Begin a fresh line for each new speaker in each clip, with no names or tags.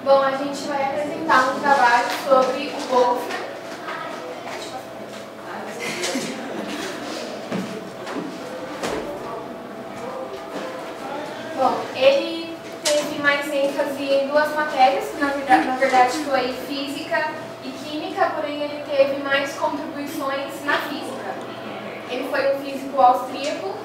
Bom, a gente vai apresentar um trabalho sobre o Boltzmann. Bom, ele teve mais ênfase em duas matérias, que na verdade foi física e química, porém ele teve mais contribuições na física. Ele foi um físico austríaco,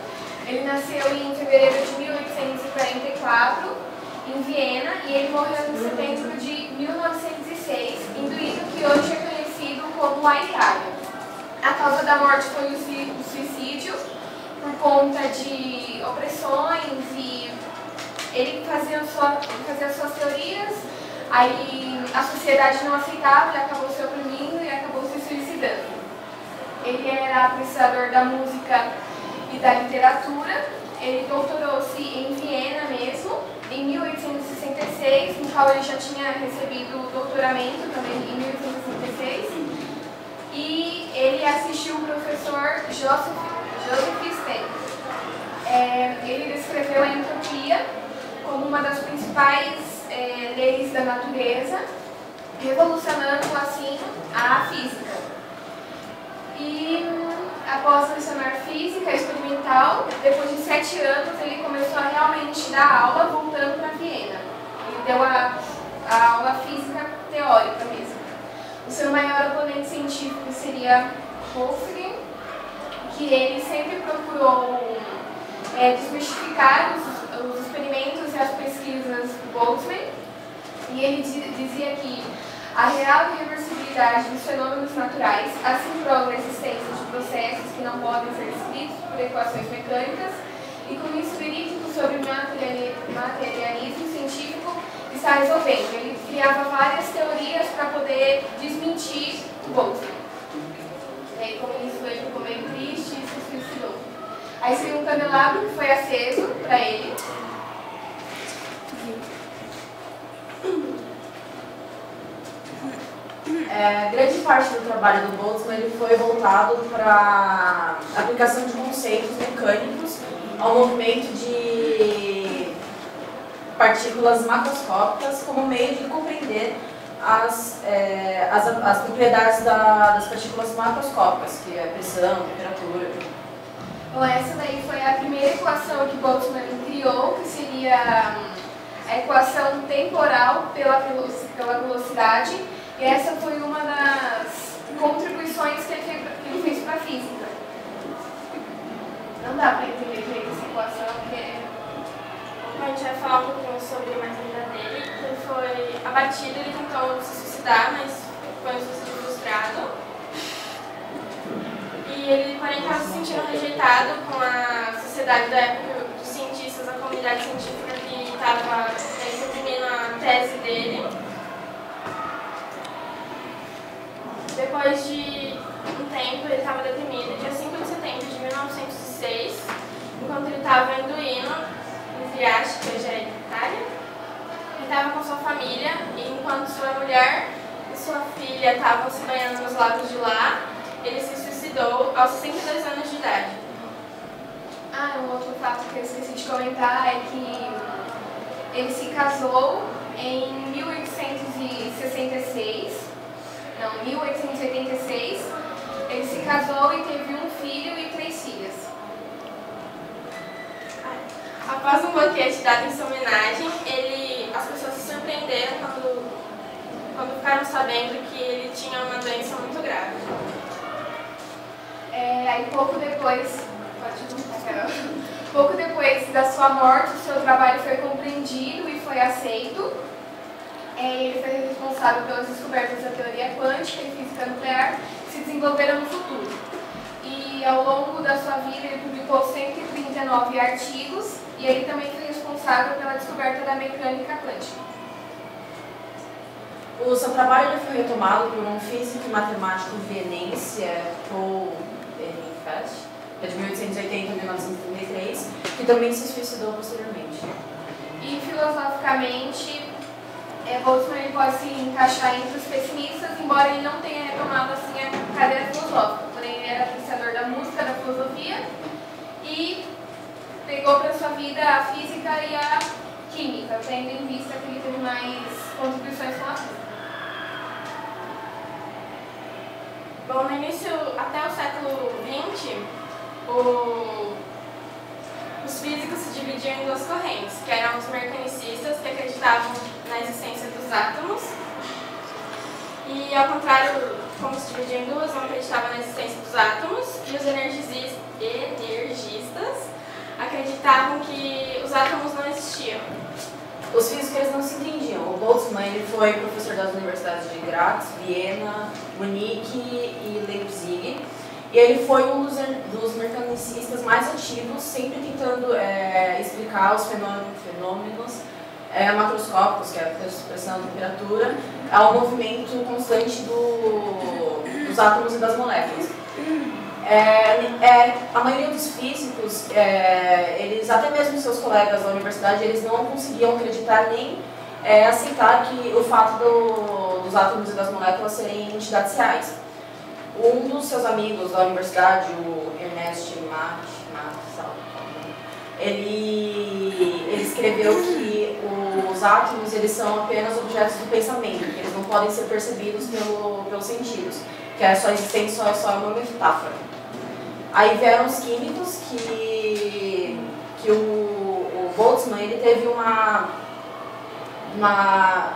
ele nasceu em fevereiro de 1844, em Viena, e ele morreu em setembro de 1906, em Duíno, que hoje é conhecido como a Itália. A causa da morte foi o suicídio, por conta de opressões, e ele fazia suas teorias, aí a sociedade não aceitava, ele acabou se oprimindo e acabou se suicidando. Ele era apreciador da música e da literatura. Ele doutorou-se em Viena mesmo, em 1866, no qual ele já tinha recebido o doutoramento também em 1866. E ele assistiu o professor Joseph Stalin. Ele descreveu a entropia como uma das principais leis da natureza, revolucionando assim a física. E após lecionar física experimental, depois de 7 anos, ele começou a realmente dar aula voltando para Viena. Ele deu a aula física teórica mesmo. O seu maior oponente científico seria Wolfgang, que ele sempre procurou desmistificar os experimentos e as pesquisas do Boltzmann, e ele dizia que a real irreversibilidade dos fenômenos naturais, assim prova a existência de processos que não podem ser descritos por equações mecânicas, e com isso verídico sobre o materialismo científico está resolvendo. Ele criava várias teorias para poder desmentir o Boltzmann. E aí, com isso, ele ficou meio triste e se suicidou. Aí veio um candelabro que foi aceso para ele.
Grande parte do trabalho do Boltzmann ele foi voltado para a aplicação de conceitos mecânicos ao movimento de partículas macroscópicas como meio de compreender as propriedades das partículas macroscópicas, que é pressão, temperatura.
Bom, essa daí foi a primeira equação que Boltzmann criou, que seria a equação temporal pela velocidade. E essa foi uma das contribuições que ele fez para a física. Não dá para entender direito essa equação, porque...
A gente vai falar um pouquinho sobre mais a vida dele. Ele foi abatido, ele tentou se suicidar, mas foi um suicídio frustrado. E ele, porém, estava se sentindo rejeitado com a sociedade da época, dos cientistas, a comunidade científica que estava reprimindo a tese dele. Depois de um tempo, ele estava deprimido. Dia 5 de setembro de 1906, enquanto ele estava em Duíno, em Viache, que hoje é Itália, ele estava com sua família, e enquanto sua mulher e sua filha estavam se banhando nos lagos de lá, ele se suicidou aos 62 anos de idade.
Um outro fato que eu esqueci de comentar é que ele se casou em 1886. Não, 1886, ele se casou e teve um filho e 3 filhas.
Após um banquete dado em sua homenagem, as pessoas se surpreenderam quando ficaram sabendo que ele tinha uma doença muito grave.
Aí pouco depois da sua morte, o seu trabalho foi compreendido e foi aceito. Ele foi responsável pelas descobertas da teoria quântica e física nuclear que se desenvolveram no futuro. E ao longo da sua vida ele publicou 139 artigos, e ele também foi responsável pela descoberta da mecânica quântica.
O seu trabalho foi retomado por um físico e matemático vienense, Paul Ehrenfeld, que é de 1880 a 1933, que também se suicidou posteriormente.
E filosoficamente, Boltzmann pode se encaixar entre os pessimistas, embora ele não tenha retomado assim a cadeira filosófica. Porém, ele era apreciador da música, da filosofia, e pegou para sua vida a física e a química, tendo em vista que ele teve mais contribuições
Bom, no início, até o século XX, os físicos se dividiam em duas correntes, que eram os mecanicistas, que acreditavam na existência dos átomos, e ao contrário, como se dividiam em duas, não acreditavam na existência dos átomos, e os energistas acreditavam que os átomos não existiam.
Os físicos eles não se entendiam. O Boltzmann ele foi professor das universidades de Graz, Viena, Munique e Leipzig. E ele foi um dos mecanicistas mais ativos, sempre tentando explicar os fenômenos macroscópicos, que é a expressão da temperatura, ao movimento constante dos átomos e das moléculas. A maioria dos físicos, eles, até mesmo seus colegas da universidade, eles não conseguiam acreditar nem aceitar que o fato dos átomos e das moléculas serem entidades reais. Um dos seus amigos da universidade, o Ernest Mach, ele escreveu que os átomos eles são apenas objetos do pensamento, que eles não podem ser percebidos pelos sentidos, que a sua existência só é uma metáfora. Aí vieram os químicos que o Boltzmann ele teve uma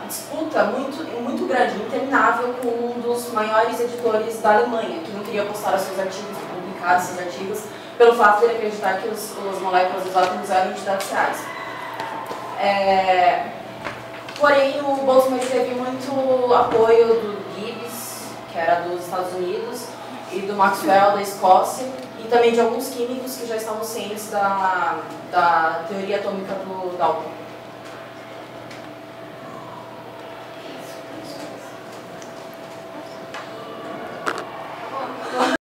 disputa muito grande, interminável, com um dos maiores editores da Alemanha, que não queria postar os seus artigos, publicar seus artigos, pelo fato de ele acreditar que as moléculas dos átomos eram entidades reais. Porém, o Boltzmann teve muito apoio do Gibbs, que era dos Estados Unidos, e do Maxwell, da Escócia, e também de alguns químicos que já estavam cientes da teoria atômica do Dalton.